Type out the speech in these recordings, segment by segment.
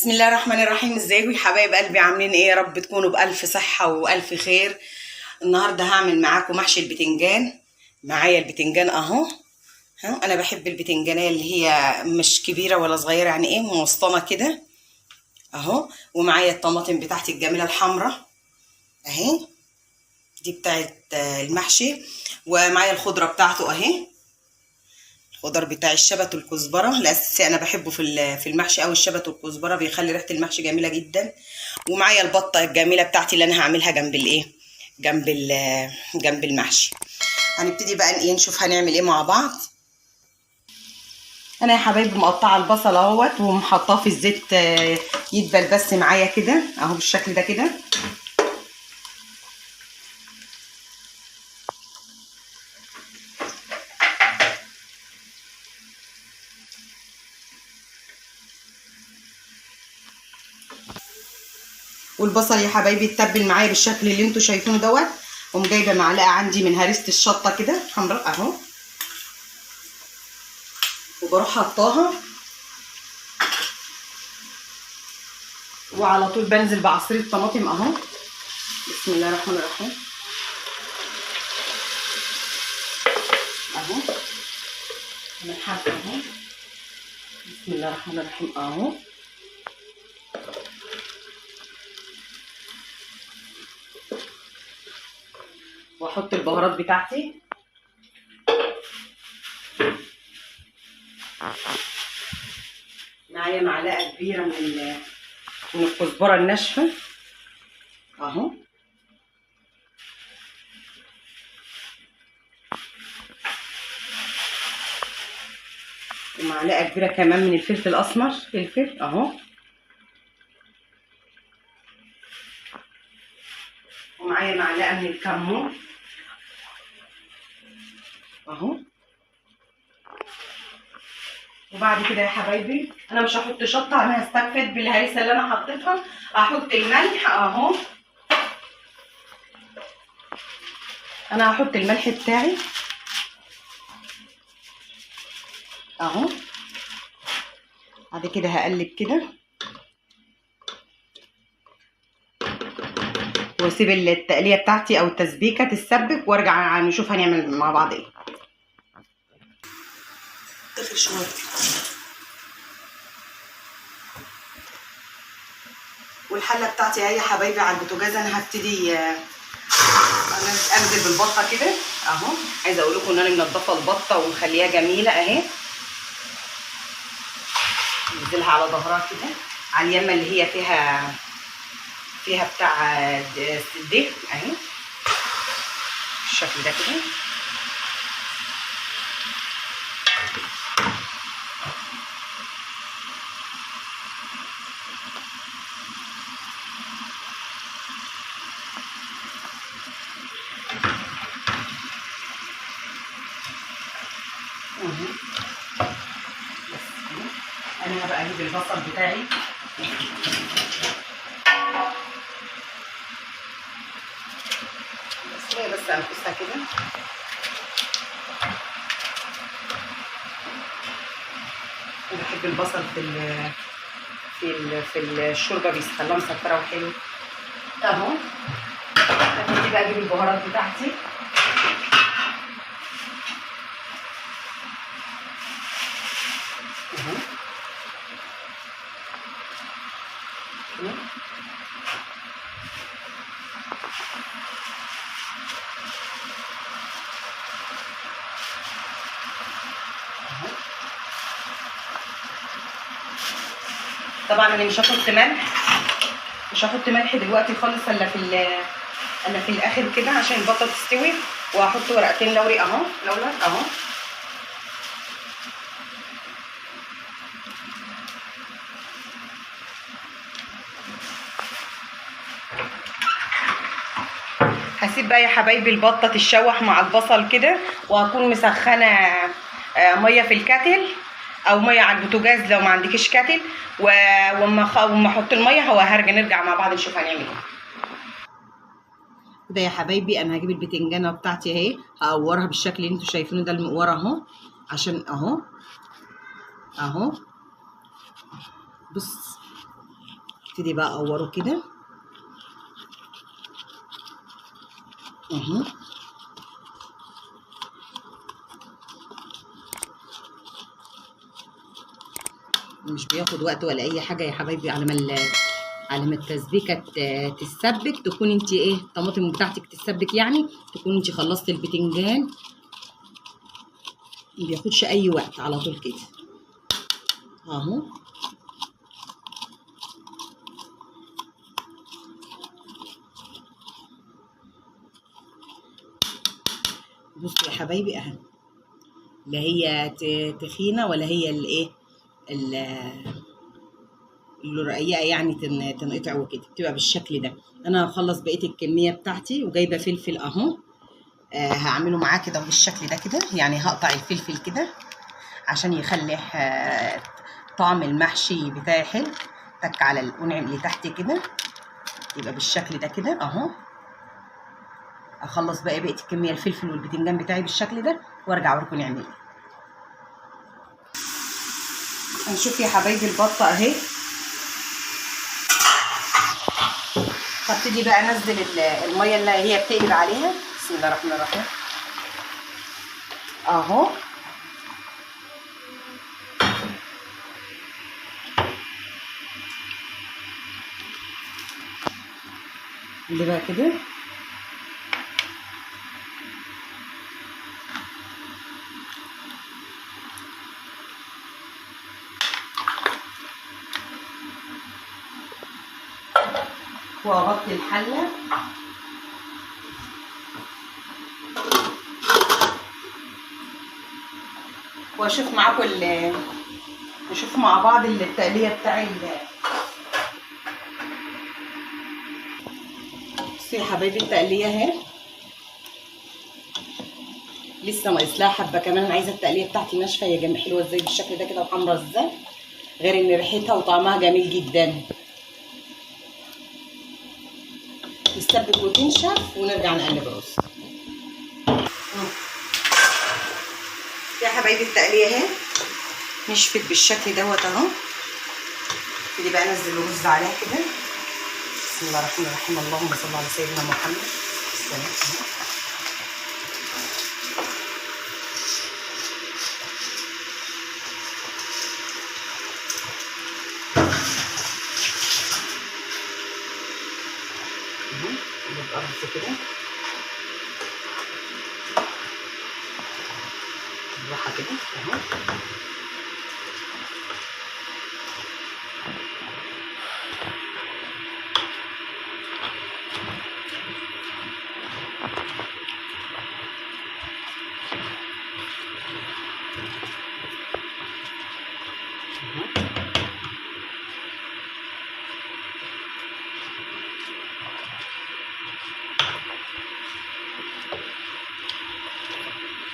بسم الله الرحمن الرحيم. ازيكم يا حبايب قلبي؟ عاملين ايه؟ يا رب تكونوا بألف صحة وألف خير. النهارده هعمل معاكم محشي البتنجان. معايا البتنجان اهو. انا بحب البتنجانيه اللي هي مش كبيره ولا صغيره، يعني ايه، موسطنه كده اهو. ومعايا الطماطم بتاعتي الجميله الحمراء اهي، دي بتاعت المحشي. ومعايا الخضره بتاعته اهي، الخضار بتاع الشبت والكزبره الاساسي، انا بحبه في المحشي قوي. الشبت والكزبره بيخلي ريحه المحشي جميله جدا. ومعايا البطه الجميله بتاعتي اللي انا هعملها جنب الايه، جنب المحشي. هنبتدي بقى ايه، نشوف هنعمل ايه مع بعض. انا يا حبايبي مقطعه البصل اهوت ومحطاه في الزيت يدبل بس معايا كده اهو بالشكل ده كده. والبصل يا حبايبي اتبل معايا بالشكل اللي انتوا شايفينه دوت. قوم جايبه معلقه عندي من هريسه الشطه كده حمراء اهو، وبروح حطاها، وعلى طول بنزل بعصير الطماطم اهو. بسم الله الرحمن الرحيم اهو، من حرف اهو. بسم الله الرحمن الرحيم اهو. واحط البهارات بتاعتي. معايا معلقه كبيره من الكزبره الناشفه اهو، ومعلقه كبيره كمان من الفلفل الاسمر، فلفل اهو، ومعايا معلقه من الكمون اهو. وبعد كده يا حبايبي انا مش هحط شطه، انا هستكفد بالهريسه اللي انا حطيتها. هحط الملح اهو، انا هحط الملح بتاعي اهو. بعد كده هقلب كده واسيب التقليه بتاعتي او التسبيكه تتسبك، وارجع نشوف هنعمل مع بعض ايه. طفي شويه. والحله بتاعتي اهي يا حبايبي على البوتاجاز. انا هبتدي انزل بالبطه كده اهو. عايزه اقول لكم ان انا منضفه البطه ومخليها جميله اهي. انزلها على ظهرها كده، على اليمه اللي هي فيها بتاع الدهن اهي بالشكل ده كده. انا هبقى اجيب البصل بتاعي بس انقصها كده. انا بحب البصل في الشوربه، بيخليها مسكره وحلو اهو. هبتدي بقى اجيب البهارات بتاعتي اهو. طبعا انا مش هحط ملح دلوقتي خالص الا في الاخر كده عشان البطه تستوي. وهحط ورقتين لوري اهو، لورا اهو. هسيب بقى يا حبايبي البطه تتشوح مع البصل كده، وهكون مسخنه ميه في الكاتل او ميه على البوتاجاز لو ما عندكيش كاتل. وما احط الميه هو هرجع نرجع مع بعض نشوف هنعمل ايه. كده يا حبايبي انا هجيب البتنجانه بتاعتي اهي، هقورها بالشكل اللي انتوا شايفينه ده، المقور اهو، عشان اهو بص ابتدي بقى اقوره كده اهو. مش بياخد وقت ولا اي حاجه يا حبايبي، على ما التسبيكه تتسبك تكون انت ايه الطماطم بتاعتك تتسبك، يعني تكون انت خلصت البتنجان. ما بياخدش اي وقت، على طول كده اهو. بصوا يا حبايبي اهي، لا هي تخينه ولا هي الايه الرقيقه يعني تنقطع وكده، بتبقى بالشكل ده. انا هخلص بقيه الكميه بتاعتي وجايبه فلفل اهو. هعمله معاه كده بالشكل ده كده، يعني هقطع الفلفل كده عشان يخلي طعم المحشي بتاعي حلو. تك على القنع اللي تحت كده، يبقى بالشكل ده كده اهو. اخلص بقى بقيه الكميه الفلفل والبتنجان بتاعي بالشكل ده وارجع اوريكم نعمل ايه. هنشوف يا حبايبي البطه اهي. هبتدي بقى انزل الميه اللي هي بتقلب عليها. بسم الله الرحمن الرحيم اهو. اللي بقى كده واغطي الحله واشوف معاكم نشوف مع بعض التقليه بتاعي. بصوا يا حبايبي التقليه اهي، لسه ناقص لها حبه كمان. عايزه التقليه بتاعتي ناشفه يا جماعه، حلوه ازاي بالشكل ده كده وحمرا ازاي، غير ان ريحتها وطعمها جميل جدا. تستبك وتنشف ونرجع نقلب الرز. يا حبايبي التقليه اهي نشفت بالشكل دوت اهو. ابتدي بقى انزل الرز عليها كده. بسم الله الرحمن الرحيم، اللهم صل على سيدنا محمد. الرز كده بالراحه كده اهو.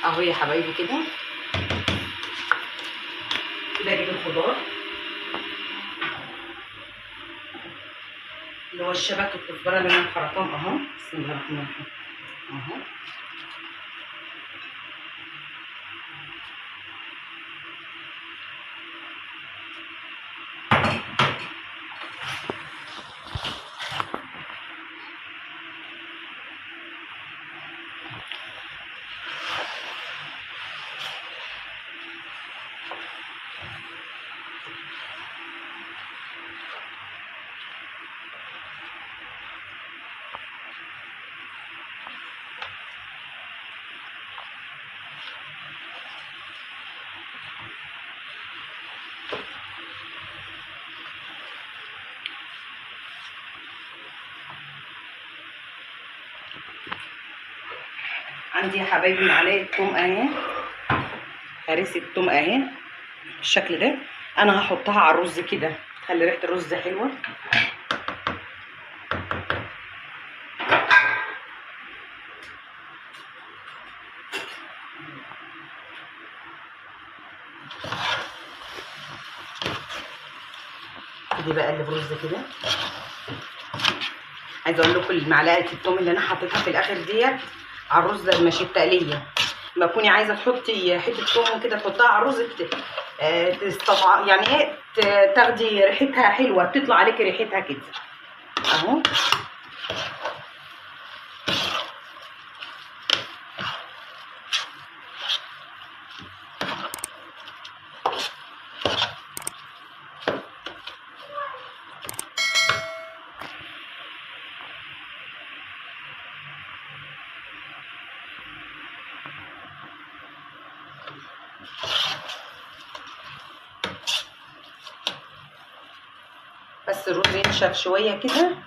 اهو يا حبايبي كده اجيب الخضار اللي هو الشبت والكزبره اللي انا مخرطاهم اهو. بسم الله الرحمن الرحيم اهو. عندي يا حبايبي معلقه توم اهي، هريسه توم اهي بالشكل ده. انا هحطها على الرز كده تخلي ريحه الرز حلوه. ابتدي بقى اقلب رز كده. عايزه اقول لكم المعلقه الثوم اللي انا حطيتها في الاخر ديت على الرز ماشي التقليه. لما تكوني عايزه تحطي حته ثوم كده تحطها على الرز يعني ايه، تاخدي ريحتها حلوه، بتطلع عليكي ريحتها كده اهو. بس الرز ينشف شويه كده.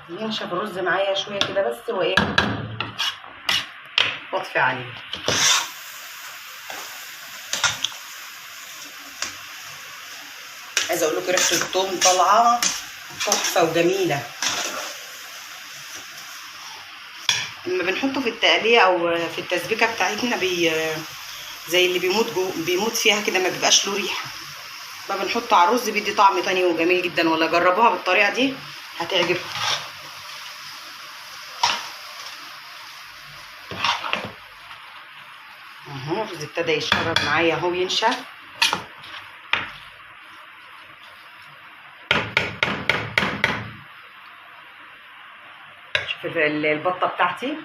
ينشف الرز معايا شويه كده بس، وايه واطفي عليه. عايزه اقول لكم ريحه الثوم طالعه تحفه وجميله. لما بنحطه في التقليه او في التسبيكه بتاعتنا زي اللي بيموت فيها كده، ما بيبقاش له ريحه. ما بنحطه على الرز بيدي طعم تاني وجميل جدا، ولا جربوها بالطريقه دي هتعجبكم. اهو الرز ابتدى يشرب معايا اهو، ينشف. شوف البطه بتاعتي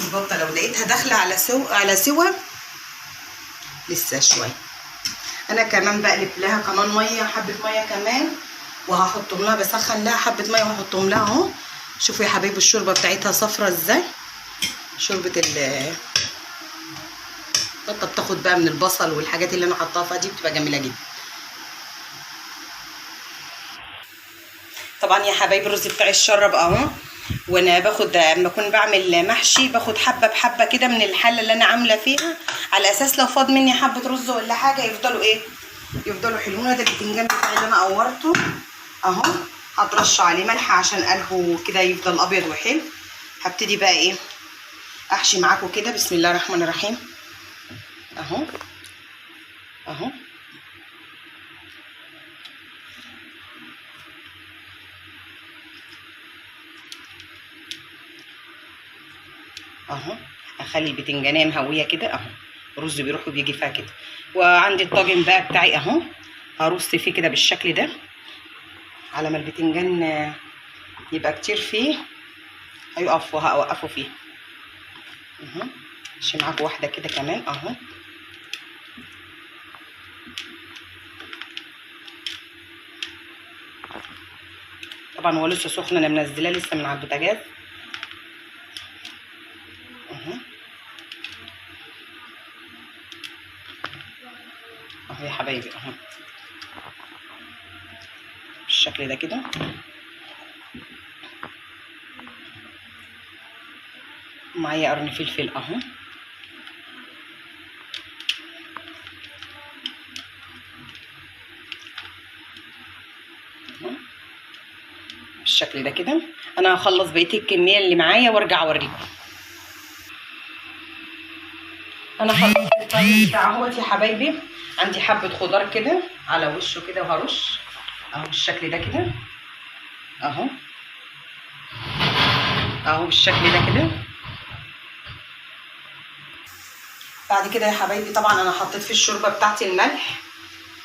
البطه لو لقيتها داخله على سوا لسه شويه. انا كمان بقلب لها كمان ميه، حبه ميه كمان، وهحطهم لها، بسخن لها حبه ميه وهحطهم لها اهو. شوفوا يا حبايبي الشوربه بتاعتها صفرة ازاي. شوربه البطه بتاخد بقى من البصل والحاجات اللي انا حطاها فيها دي، بتبقى جميله جدا. طبعا يا حبايبي الرز بتاعي اتشرب اهو، وانا باخد لما اكون بعمل محشي باخد حبه بحبه كده من الحله اللي انا عامله فيها، على اساس لو فاض مني حبه رز ولا حاجه يفضلوا حلوين. ده البتنجان بتاعي اللي انا قورته اهو، هترش عليه ملح عشان قلبه كده يفضل ابيض وحلو. هبتدي بقى ايه احشي معاكم كده. بسم الله الرحمن الرحيم. اهو اهو اهو، اخلي البتنجانيه مهويه كده اهو، الرز بيروح وبيجي فيها كده. وعندي الطاجن بقى بتاعي اهو، هرص فيه كده بالشكل ده على ما البتنجان يبقى كتير فيه هيقف وهوقفه فيه اهو. ماشي معاكم واحده كده كمان اهو. طبعا هو لسه سخن، انا منزلاه لسه من على البوتاجاز اهو اهو يا حبايبي اهو بالشكل ده كده. معايا قرن فلفل اهو، بالشكل ده كده. انا هخلص بقيه الكميه اللي معايا وارجع اوريكم. انا خلصت الطاجن بتاع اهوت يا حبايبي. عندي حبه خضار كده على وشه كده، وهرش اهو بالشكل ده كده اهو اهو بالشكل ده كده. بعد كده يا حبايبي طبعا انا حطيت في الشوربه بتاعتي الملح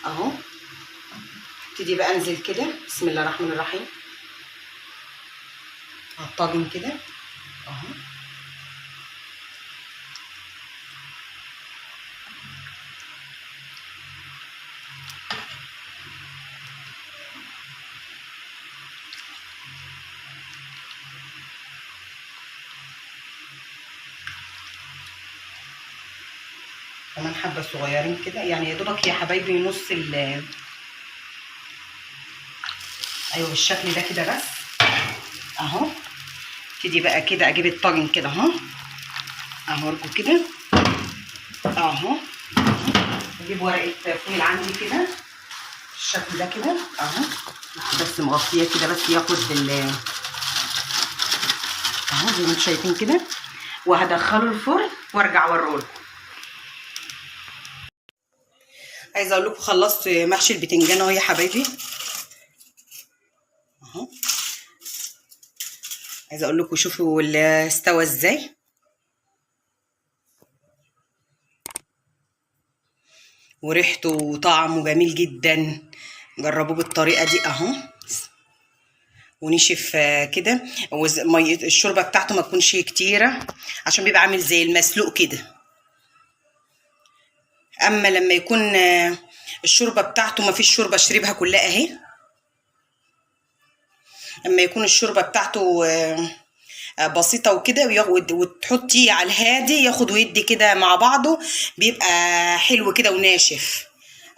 اهو. ابتدي بقى انزل كده بسم الله الرحمن الرحيم على الطاجن كده اهو. كمان حبه صغيرين كده، يعني يا دوبك يا حبايبي نص ايوه بالشكل ده كده بس اهو. ابتدي بقى كده اجيب الطاجن كده اهو اهو كده اهو. اجيب ورقه فويل عندي كده بالشكل ده كده اهو، بس مغطيه كده بس ياخد اهو زي ما انتم شايفين كده، وهدخله الفرن وارجع اوريهولكم. عايزه اقول لكم خلصت محشي البتنجان اهو يا حبايبي اهو. عايزه اقول لكم شوفوا استوى ازاي. وريحته وطعمه جميل جدا، جربوه بالطريقه دي اهو. ونشف كده، الشوربه بتاعته ما تكونش كتيره عشان بيبقى عامل زي المسلوق كده. اما لما يكون الشوربه بتاعته ما فيش شوربه اشربها كلها اهي. اما يكون الشوربه بتاعته بسيطه وكده وتحطيه على الهادي ياخد ويدي كده مع بعضه، بيبقى حلو كده وناشف.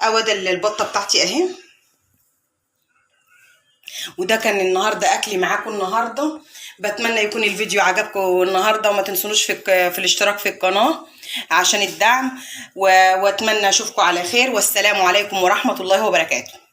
ده البطه بتاعتي اهي. وده كان النهارده اكلي معاكم النهارده. بتمنى يكون الفيديو عجبكم النهارده، وما تنسونوش في الاشتراك في القناه عشان الدعم، واتمنى اشوفكم على خير، والسلام عليكم ورحمه الله وبركاته.